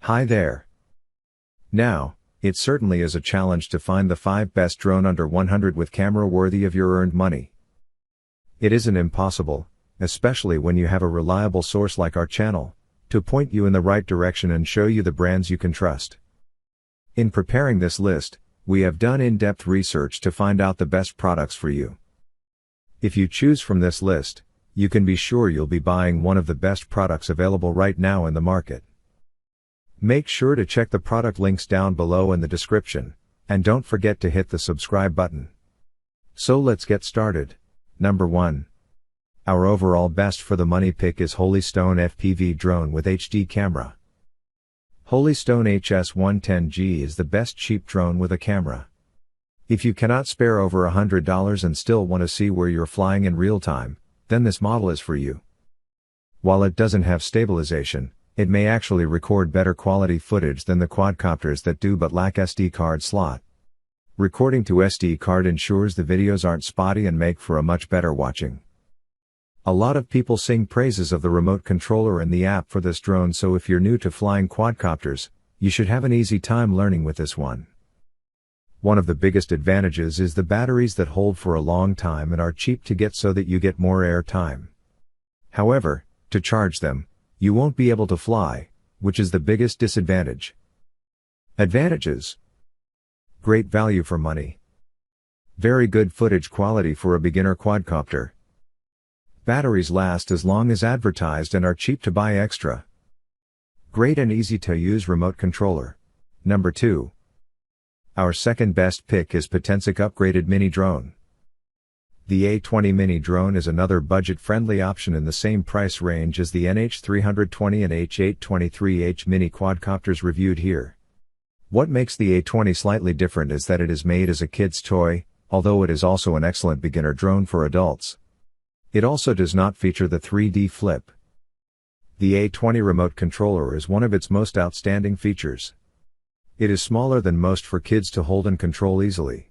Hi there. Now, it certainly is a challenge to find the 5 best drone under 100 with camera worthy of your earned money. It isn't impossible, especially when you have a reliable source like our channel, to point you in the right direction and show you the brands you can trust. In preparing this list, we have done in-depth research to find out the best products for you. If you choose from this list, you can be sure you'll be buying one of the best products available right now in the market. Make sure to check the product links down below in the description, and don't forget to hit the subscribe button. So let's get started. Number 1. Our overall best for the money pick is Holy Stone FPV Drone with HD camera. Holy Stone HS110G is the best cheap drone with a camera. If you cannot spare over $100 and still want to see where you're flying in real time, then this model is for you. While it doesn't have stabilization, it may actually record better quality footage than the quadcopters that do but lack SD card slot. Recording to SD card ensures the videos aren't spotty and make for a much better watching. A lot of people sing praises of the remote controller and the app for this drone, so if you're new to flying quadcopters, you should have an easy time learning with this one. One of the biggest advantages is the batteries that hold for a long time and are cheap to get so that you get more air time. However, to charge them, you won't be able to fly, which is the biggest disadvantage. Advantages: great value for money. Very good footage quality for a beginner quadcopter. Batteries last as long as advertised and are cheap to buy extra. Great and easy to use remote controller. Number 2. Our second best pick is Potensic upgraded mini drone. The A20 mini drone is another budget-friendly option in the same price range as the NH320 and H823H mini quadcopters reviewed here. What makes the A20 slightly different is that it is made as a kid's toy, although it is also an excellent beginner drone for adults. It also does not feature the 3D flip. The A20 remote controller is one of its most outstanding features. It is smaller than most for kids to hold and control easily.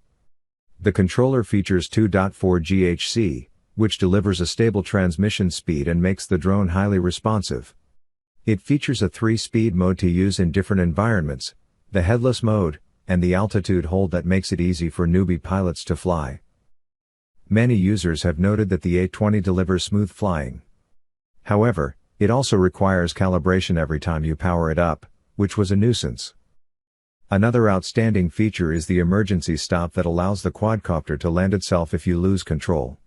The controller features 2.4 GHz, which delivers a stable transmission speed and makes the drone highly responsive. It features a 3-speed mode to use in different environments, the headless mode, and the altitude hold that makes it easy for newbie pilots to fly. Many users have noted that the A20 delivers smooth flying. However, it also requires calibration every time you power it up, which was a nuisance. Another outstanding feature is the emergency stop that allows the quadcopter to land itself if you lose control.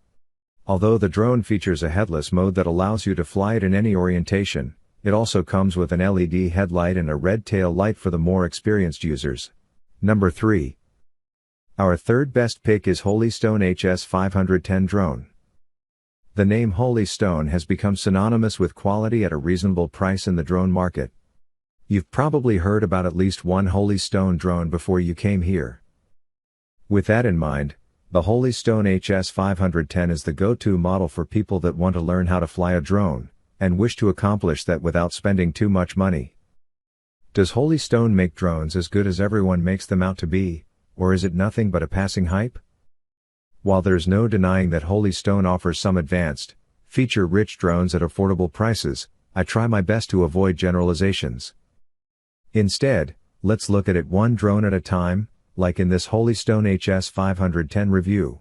Although the drone features a headless mode that allows you to fly it in any orientation, it also comes with an LED headlight and a red tail light for the more experienced users. Number 3. Our third best pick is Holy Stone HS510 Drone. The name Holy Stone has become synonymous with quality at a reasonable price in the drone market. You've probably heard about at least one Holy Stone drone before you came here. With that in mind, the Holy Stone HS510 is the go-to model for people that want to learn how to fly a drone, and wish to accomplish that without spending too much money. Does Holy Stone make drones as good as everyone makes them out to be, or is it nothing but a passing hype? While there's no denying that Holy Stone offers some advanced, feature-rich drones at affordable prices, I try my best to avoid generalizations. Instead, let's look at it one drone at a time, like in this Holy Stone HS510 review.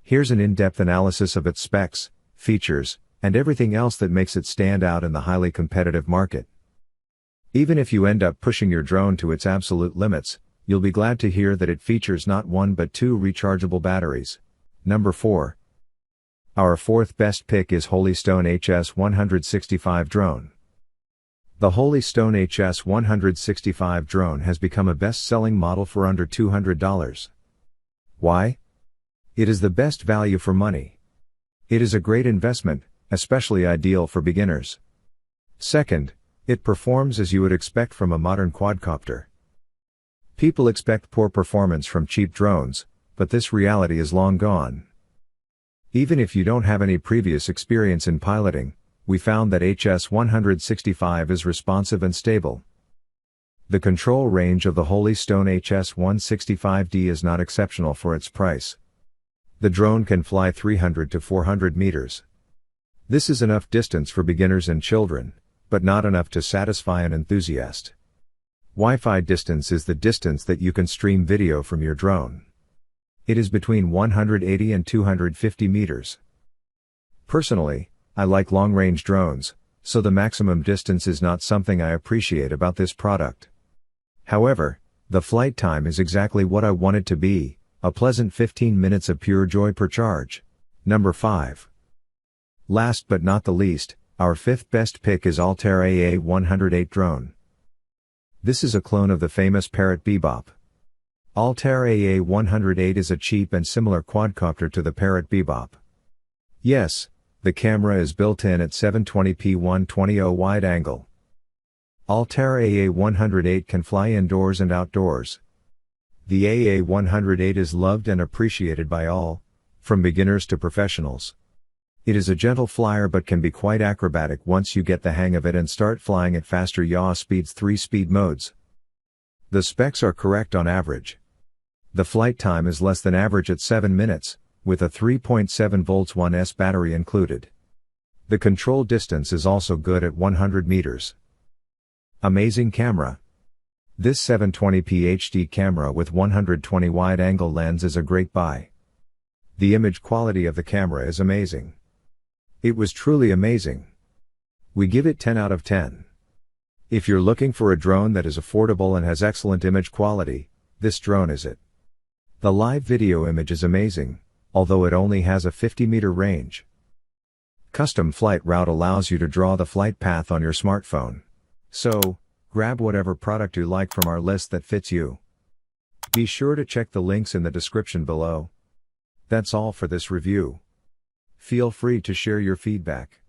Here's an in-depth analysis of its specs, features, and everything else that makes it stand out in the highly competitive market. Even if you end up pushing your drone to its absolute limits, you'll be glad to hear that it features not one but 2 rechargeable batteries. Number 4. Our fourth best pick is Holy Stone HS165 Drone. The Holy Stone HS165 Drone has become a best-selling model for under $200. Why? It is the best value for money. It is a great investment, especially ideal for beginners. Second, it performs as you would expect from a modern quadcopter. People expect poor performance from cheap drones, but this reality is long gone. Even if you don't have any previous experience in piloting, we found that HS165 is responsive and stable. The control range of the Holy Stone HS165D is not exceptional for its price. The drone can fly 300 to 400 meters. This is enough distance for beginners and children, but not enough to satisfy an enthusiast. Wi-Fi distance is the distance that you can stream video from your drone. It is between 180 and 250 meters. Personally, I like long-range drones, so the maximum distance is not something I appreciate about this product. However, the flight time is exactly what I want it to be, a pleasant 15 minutes of pure joy per charge. Number 5. Last but not the least, our fifth best pick is Altair AA108 drone. This is a clone of the famous Parrot Bebop. Altair AA108 is a cheap and similar quadcopter to the Parrot Bebop. Yes, the camera is built in at 720p 120 wide angle. Altair AA108 can fly indoors and outdoors. The AA108 is loved and appreciated by all, from beginners to professionals. It is a gentle flyer but can be quite acrobatic once you get the hang of it and start flying at faster yaw speeds 3 speed modes. The specs are correct on average. The flight time is less than average at 7 minutes, with a 3.7 volts 1S battery included. The control distance is also good at 100 meters. Amazing camera. This 720p HD camera with 120 wide angle lens is a great buy. The image quality of the camera is amazing. It was truly amazing. We give it 10 out of 10. If you're looking for a drone that is affordable and has excellent image quality, this drone is it. The live video image is amazing, although it only has a 50-meter range. Custom flight route allows you to draw the flight path on your smartphone. So, grab whatever product you like from our list that fits you. Be sure to check the links in the description below. That's all for this review. Feel free to share your feedback.